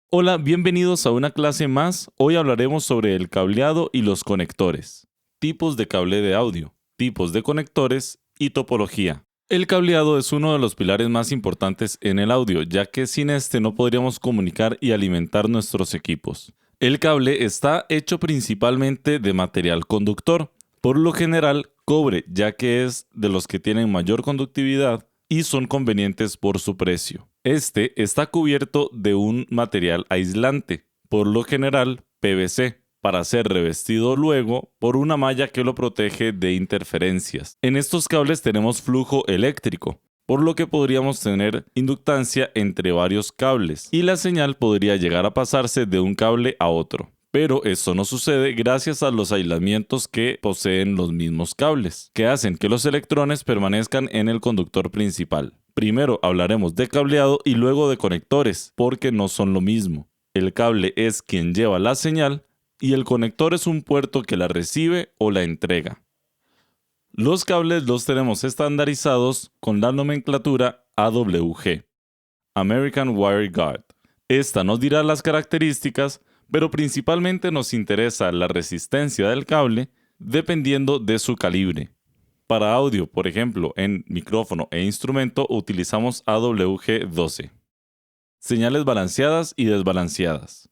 Hola, bienvenidos a una clase más. Hoy hablaremos sobre el cableado y los conectores, tipos de cable de audio, tipos de conectores y topología. El cableado es uno de los pilares más importantes en el audio, ya que sin este no podríamos comunicar y alimentar nuestros equipos. El cable está hecho principalmente de material conductor, por lo general cobre, ya que es de los que tienen mayor conductividad y son convenientes por su precio. Este está cubierto de un material aislante, por lo general PVC, para ser revestido luego por una malla que lo protege de interferencias. En estos cables tenemos flujo eléctrico, por lo que podríamos tener inductancia entre varios cables y la señal podría llegar a pasarse de un cable a otro. Pero esto no sucede gracias a los aislamientos que poseen los mismos cables, que hacen que los electrones permanezcan en el conductor principal. Primero hablaremos de cableado y luego de conectores, porque no son lo mismo. El cable es quien lleva la señal y el conector es un puerto que la recibe o la entrega. Los cables los tenemos estandarizados con la nomenclatura AWG, American Wire Guard. Esta nos dirá las características, pero principalmente nos interesa la resistencia del cable dependiendo de su calibre. Para audio, por ejemplo, en micrófono e instrumento utilizamos AWG-12. Señales balanceadas y desbalanceadas.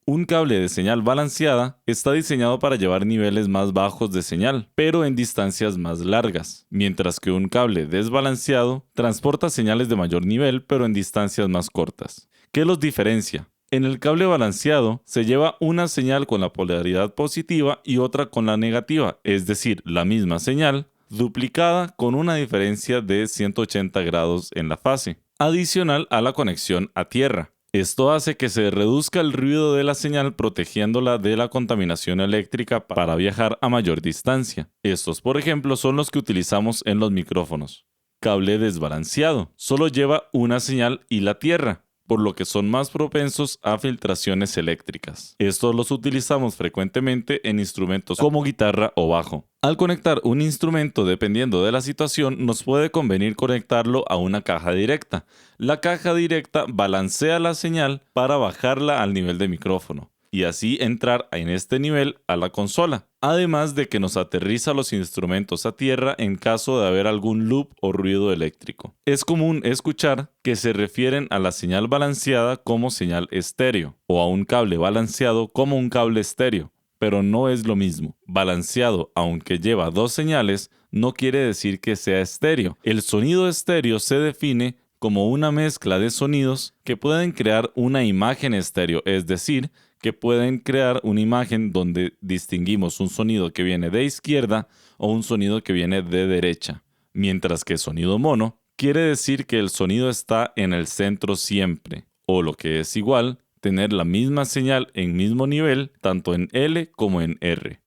Un cable de señal balanceada está diseñado para llevar niveles más bajos de señal, pero en distancias más largas, mientras que un cable desbalanceado transporta señales de mayor nivel, pero en distancias más cortas. ¿Qué los diferencia? En el cable balanceado se lleva una señal con la polaridad positiva y otra con la negativa, es decir, la misma señal, duplicada con una diferencia de 180 grados en la fase, adicional a la conexión a tierra. Esto hace que se reduzca el ruido de la señal protegiéndola de la contaminación eléctrica para viajar a mayor distancia. Estos, por ejemplo, son los que utilizamos en los micrófonos. Cable desbalanceado. Solo lleva una señal y la tierra, por lo que son más propensos a filtraciones eléctricas. Estos los utilizamos frecuentemente en instrumentos como guitarra o bajo. Al conectar un instrumento, dependiendo de la situación, nos puede convenir conectarlo a una caja directa. La caja directa balancea la señal para bajarla al nivel de micrófono y así entrar en este nivel a la consola, además de que nos aterriza los instrumentos a tierra en caso de haber algún loop o ruido eléctrico. Es común escuchar que se refieren a la señal balanceada como señal estéreo o a un cable balanceado como un cable estéreo, pero no es lo mismo. Balanceado, aunque lleva dos señales, no quiere decir que sea estéreo. El sonido estéreo se define como una mezcla de sonidos que pueden crear una imagen estéreo, es decir, que pueden crear una imagen donde distinguimos un sonido que viene de izquierda o un sonido que viene de derecha. Mientras que sonido mono quiere decir que el sonido está en el centro siempre, o lo que es igual, tener la misma señal en mismo nivel tanto en L como en R.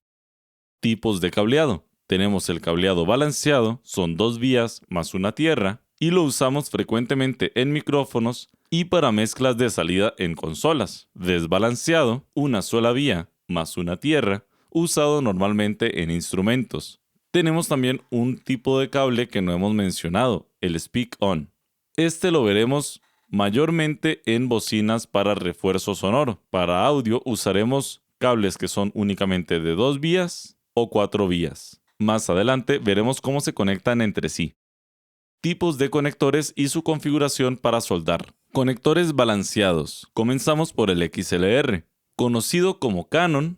Tipos de cableado. Tenemos el cableado balanceado, son dos vías más una tierra, y lo usamos frecuentemente en micrófonos y para mezclas de salida en consolas. Desbalanceado, una sola vía más una tierra, usado normalmente en instrumentos. Tenemos también un tipo de cable que no hemos mencionado, el speak-on. Este lo veremos mayormente en bocinas para refuerzo sonoro. Para audio usaremos cables que son únicamente de dos vías o cuatro vías. Más adelante veremos cómo se conectan entre sí. Tipos de conectores y su configuración para soldar. Conectores balanceados. Comenzamos por el XLR, conocido como Canon,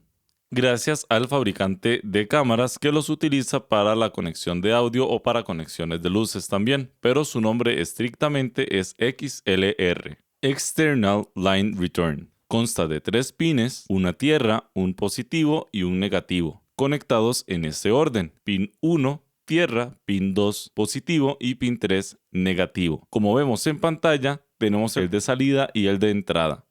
gracias al fabricante de cámaras que los utiliza para la conexión de audio o para conexiones de luces también, pero su nombre estrictamente es XLR. External Line Return. Consta de 3 pines, una tierra, un positivo y un negativo, conectados en ese orden. Pin 1, tierra, pin 2 positivo y pin 3 negativo. Como vemos en pantalla, tenemos el de salida y el de entrada.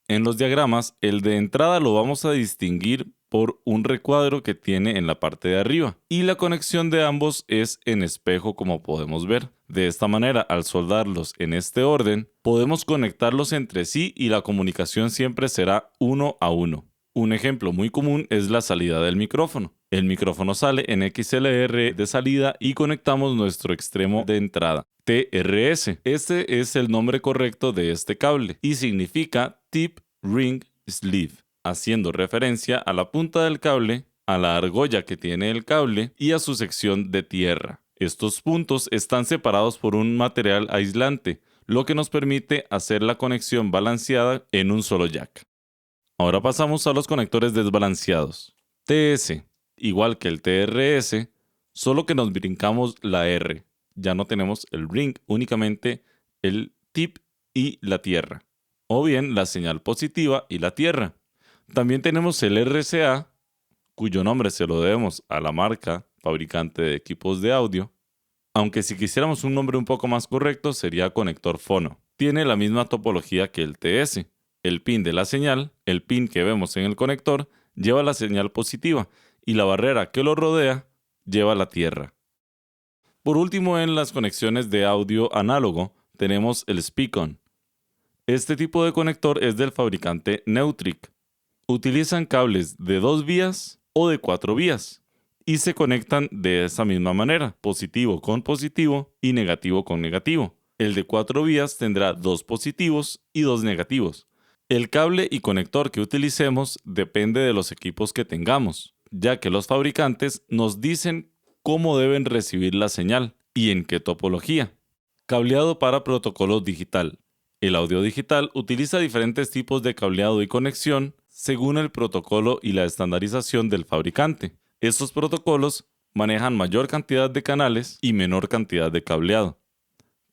En los diagramas, el de entrada lo vamos a distinguir por un recuadro que tiene en la parte de arriba y la conexión de ambos es en espejo, como podemos ver. De esta manera, al soldarlos en este orden, podemos conectarlos entre sí y la comunicación siempre será 1 a 1. Un ejemplo muy común es la salida del micrófono. El micrófono sale en XLR de salida y conectamos nuestro extremo de entrada, TRS. Este es el nombre correcto de este cable y significa Tip ring sleeve, haciendo referencia a la punta del cable, a la argolla que tiene el cable y a su sección de tierra. Estos puntos están separados por un material aislante, lo que nos permite hacer la conexión balanceada en un solo jack. Ahora pasamos a los conectores desbalanceados. TS, igual que el TRS, solo que nos brincamos la R. Ya no tenemos el ring, únicamente el tip y la tierra. O bien la señal positiva y la tierra. También tenemos el RCA, cuyo nombre se lo debemos a la marca fabricante de equipos de audio, aunque si quisiéramos un nombre un poco más correcto sería conector fono. Tiene la misma topología que el TS. El pin de la señal, el pin que vemos en el conector, lleva la señal positiva y la barrera que lo rodea lleva la tierra. Por último, en las conexiones de audio análogo tenemos el Speak-On. Este tipo de conector es del fabricante Neutrik. Utilizan cables de 2 vías o de 4 vías y se conectan de esa misma manera, positivo con positivo y negativo con negativo. El de 4 vías tendrá 2 positivos y 2 negativos. El cable y conector que utilicemos depende de los equipos que tengamos, ya que los fabricantes nos dicen cómo deben recibir la señal y en qué topología. Cableado para protocolo digital. El audio digital utiliza diferentes tipos de cableado y conexión según el protocolo y la estandarización del fabricante. Estos protocolos manejan mayor cantidad de canales y menor cantidad de cableado.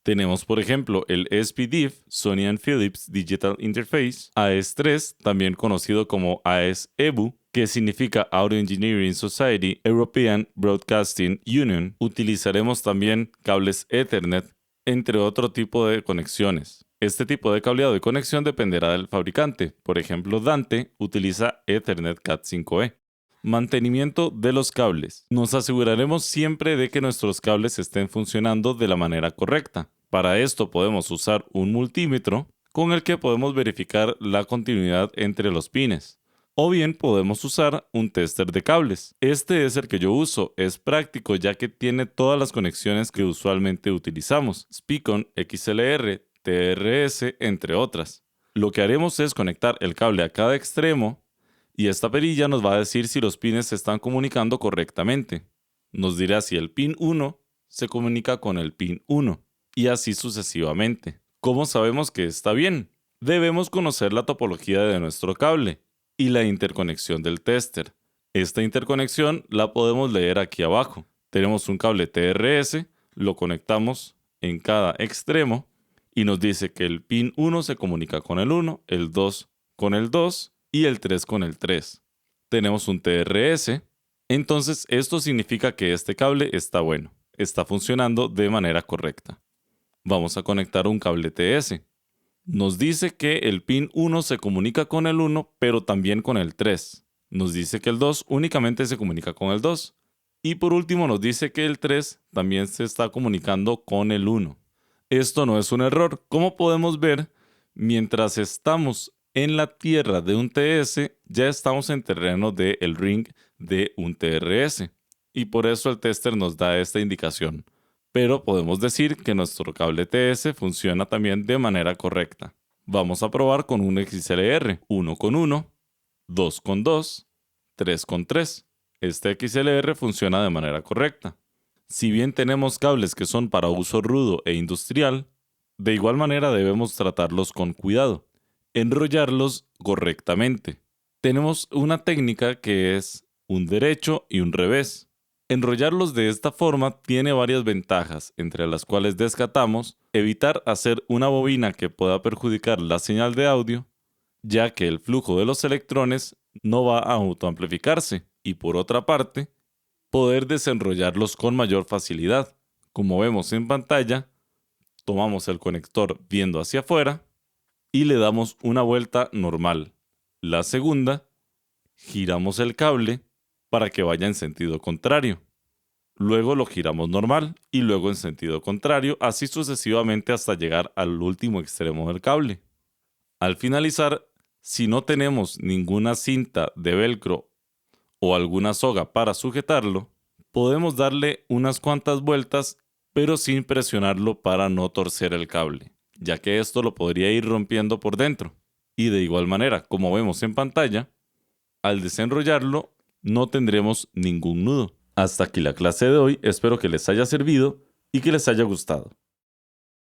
Tenemos, por ejemplo, el SPDIF, Sony and Philips Digital Interface, AES-3, también conocido como AES-EBU, que significa Audio Engineering Society European Broadcasting Union. Utilizaremos también cables Ethernet, entre otro tipo de conexiones. Este tipo de cableado y conexión dependerá del fabricante. Por ejemplo, Dante utiliza Ethernet Cat5e. Mantenimiento de los cables. Nos aseguraremos siempre de que nuestros cables estén funcionando de la manera correcta. Para esto podemos usar un multímetro con el que podemos verificar la continuidad entre los pines. O bien podemos usar un tester de cables. Este es el que yo uso, es práctico ya que tiene todas las conexiones que usualmente utilizamos. Speak-On, XLR, TRS, entre otras. Lo que haremos es conectar el cable a cada extremo y esta perilla nos va a decir si los pines se están comunicando correctamente. Nos dirá si el pin 1 se comunica con el pin 1 y así sucesivamente. ¿Cómo sabemos que está bien? Debemos conocer la topología de nuestro cable y la interconexión del tester. Esta interconexión la podemos leer aquí abajo. Tenemos un cable TRS, lo conectamos en cada extremo y nos dice que el pin 1 se comunica con el 1, el 2 con el 2 y el 3 con el 3. Tenemos un TRS, entonces esto significa que este cable está bueno, está funcionando de manera correcta. Vamos a conectar un cable TS. Nos dice que el pin 1 se comunica con el 1, pero también con el 3. Nos dice que el 2 únicamente se comunica con el 2. Y por último nos dice que el 3 también se está comunicando con el 1. Esto no es un error. Como podemos ver, mientras estamos en la tierra de un TS, ya estamos en terreno del ring de un TRS. Y por eso el tester nos da esta indicación. Pero podemos decir que nuestro cable TS funciona también de manera correcta. Vamos a probar con un XLR, 1 con 1, 2 con 2, 3 con 3. Este XLR funciona de manera correcta. Si bien tenemos cables que son para uso rudo e industrial, de igual manera debemos tratarlos con cuidado, enrollarlos correctamente. Tenemos una técnica que es un derecho y un revés. Enrollarlos de esta forma tiene varias ventajas, entre las cuales descartamos evitar hacer una bobina que pueda perjudicar la señal de audio, ya que el flujo de los electrones no va a autoamplificarse, y por otra parte, poder desenrollarlos con mayor facilidad. Como vemos en pantalla, tomamos el conector viendo hacia afuera y le damos una vuelta normal. La segunda, giramos el cable para que vaya en sentido contrario. Luego lo giramos normal y luego en sentido contrario, así sucesivamente hasta llegar al último extremo del cable. Al finalizar, si no tenemos ninguna cinta de velcro o alguna soga para sujetarlo, podemos darle unas cuantas vueltas, pero sin presionarlo para no torcer el cable, ya que esto lo podría ir rompiendo por dentro. Y de igual manera, como vemos en pantalla, al desenrollarlo no tendremos ningún nudo. Hasta aquí la clase de hoy, espero que les haya servido y que les haya gustado.